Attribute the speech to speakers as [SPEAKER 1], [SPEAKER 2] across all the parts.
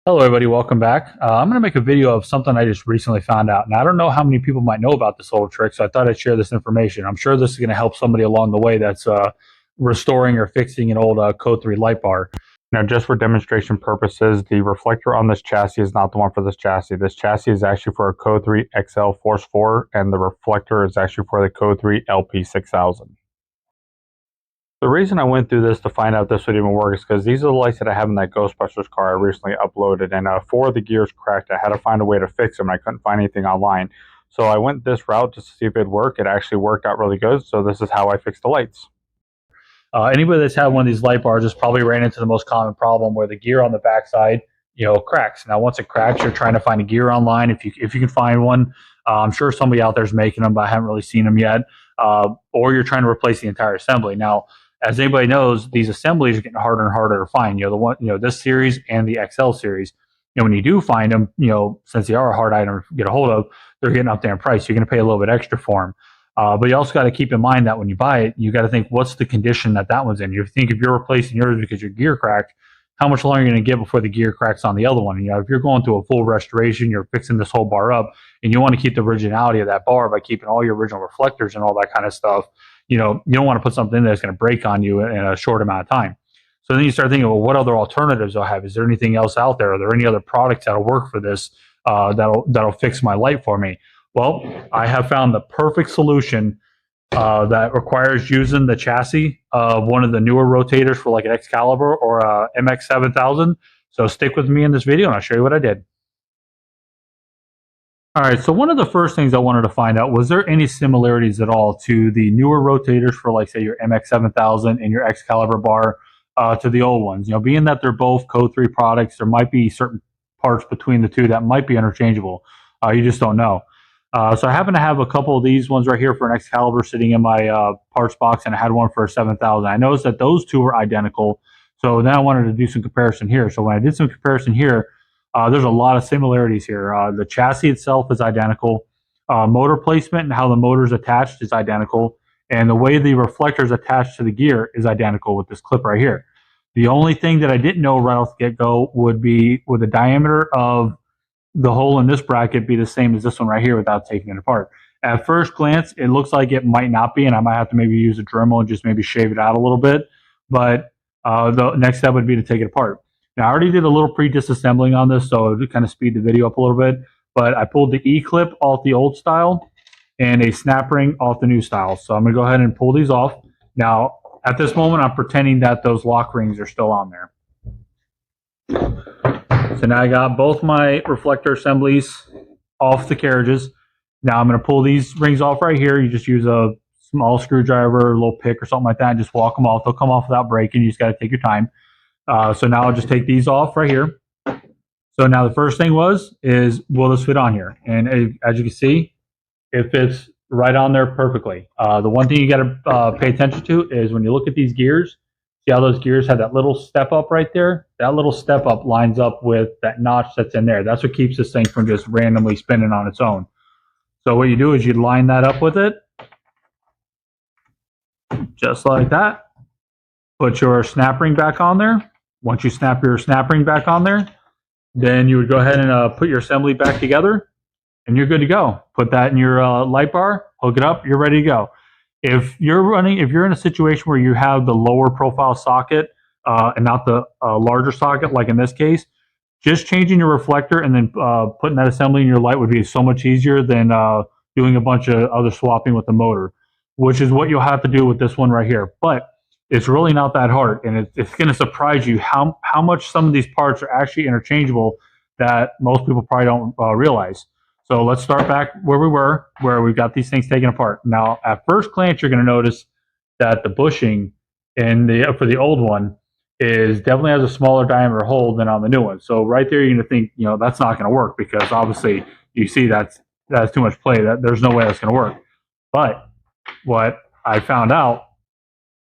[SPEAKER 1] Hello, everybody. Welcome back. I'm going to make a video of something I just recently found out. And I don't know how many people might know about this little trick, so I thought I'd share this information. I'm sure this is going to help somebody along the way that's restoring or fixing an old Code-3 light bar. Now, just for demonstration purposes, the reflector on this chassis is not the one for this chassis. This chassis is actually for a Code-3 XL Force 4, and the reflector is actually for the Code-3 LP6000. The reason I went through this to find out if this would even work is because these are the lights that I have in that Ghostbusters car I recently uploaded, and 4 of the gears cracked. I had to find a way to fix them, and I couldn't find anything online. So I went this route just to see if it'd work. It actually worked out really good, so this is how I fixed the lights. Anybody that's had one of these light bars has probably ran into the most common problem where the gear on the backside, cracks. Now, once it cracks, you're trying to find a gear online. If you can find one, I'm sure somebody out there is making them, but I haven't really seen them yet. Or you're trying to replace the entire assembly. Now, as anybody knows, these assemblies are getting harder and harder to find. This series and the XL series. When you do find them, since they are a hard item to get a hold of, they're getting up there in price. You're going to pay a little bit extra for them. But you also got to keep in mind that when you buy it, you got to think, what's the condition that one's in? You think if you're replacing yours because your gear cracked, how much longer are you going to get before the gear cracks on the other one? If you're going through a full restoration, you're fixing this whole bar up, and you want to keep the originality of that bar by keeping all your original reflectors and all that kind of stuff. You don't want to put something in that's going to break on you in a short amount of time. So then you start thinking, well, what other alternatives do I have? Is there anything else out there? Are there any other products that'll work for this that'll fix my light for me? Well, I have found the perfect solution that requires using the chassis of one of the newer rotators for like an Excalibur or a MX7000. So stick with me in this video and I'll show you what I did. All right, so one of the first things I wanted to find out, was there any similarities at all to the newer rotators for, like, say, your MX7000 and your Excalibur bar to the old ones? Being that they're both Code-3 products, there might be certain parts between the two that might be interchangeable. You just don't know. So I happen to have a couple of these ones right here for an Excalibur sitting in my parts box, and I had one for a 7000. I noticed that those two were identical, so then I wanted to do some comparison here. So when I did some comparison here, there's a lot of similarities here. The chassis itself is identical. Motor placement and how the motor is attached is identical. And the way the reflector is attached to the gear is identical with this clip right here. The only thing that I didn't know right off the get-go would the diameter of the hole in this bracket be the same as this one right here without taking it apart. At first glance, it looks like it might not be, and I might have to maybe use a Dremel and just maybe shave it out a little bit. But the next step would be to take it apart. Now, I already did a little pre-disassembling on this, so to kind of speed the video up a little bit. But I pulled the E-clip off the old style and a snap ring off the new style. So I'm going to go ahead and pull these off. Now, at this moment, I'm pretending that those lock rings are still on there. So now I got both my reflector assemblies off the carriages. Now I'm going to pull these rings off right here. You just use a small screwdriver, a little pick or something like that, and just walk them off. They'll come off without breaking. You just got to take your time. So now I'll just take these off right here. So now the first thing is will this fit on here? And as you can see, it fits right on there perfectly. The one thing you got to pay attention to is when you look at these gears, see how those gears have that little step up right there? That little step up lines up with that notch that's in there. That's what keeps this thing from just randomly spinning on its own. So what you do is you line that up with it, just like that. Put your snap ring back on there. Once you snap your snap ring back on there, then you would go ahead and put your assembly back together, and you're good to go. Put that in your light bar, hook it up, you're ready to go. If you're in a situation where you have the lower profile socket and not the larger socket, like in this case, just changing your reflector and then putting that assembly in your light would be so much easier than doing a bunch of other swapping with the motor, which is what you'll have to do with this one right here. But it's really not that hard, and it's going to surprise you how much some of these parts are actually interchangeable that most people probably don't realize. So let's start back where we were, where we've got these things taken apart. Now, at first glance, you're going to notice that the bushing for the old one definitely has a smaller diameter hole than on the new one. So right there, you're going to think, that's not going to work because obviously you see that's too much play. There's no way that's going to work. But what I found out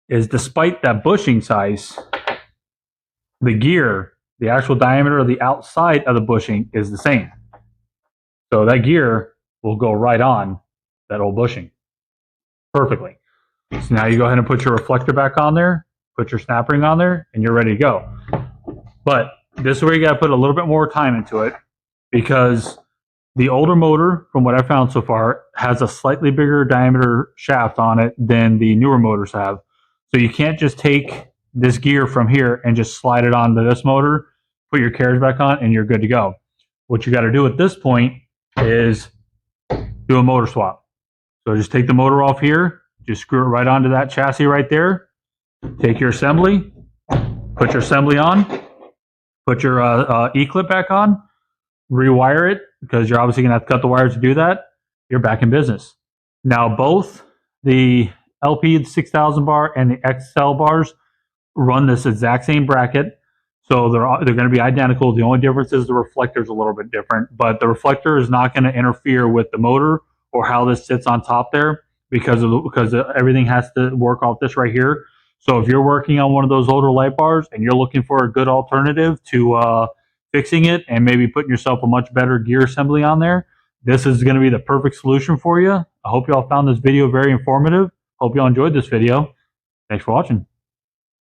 [SPEAKER 1] is despite that bushing size, the actual diameter of the outside of the bushing is the same. So that gear will go right on that old bushing perfectly. So now you go ahead and put your reflector back on there, put your snap ring on there, and you're ready to go. But This is where you got to put a little bit more time into it, because the older motor, from what I found so far, has a slightly bigger diameter shaft on it than the newer motors have. So you can't just take this gear from here and just slide it onto this motor, put your carriage back on, and you're good to go. What you got to do at this point is do a motor swap. So just take the motor off here, just screw it right onto that chassis right there. Take your assembly, put your assembly on, put your E-clip back on, rewire it, because you're obviously going to have to cut the wires to do that. You're back in business. Now, both the LP 6000 bar and the XL bars run this exact same bracket, so they're going to be identical. The only difference is the reflector is a little bit different, but the reflector is not going to interfere with the motor or how this sits on top there, because everything has to work off this right here. So if you're working on one of those older light bars and you're looking for a good alternative to fixing it and maybe putting yourself a much better gear assembly on there, this is going to be the perfect solution for you. I hope you all found this video very informative. Hope you all enjoyed this video. Thanks for watching.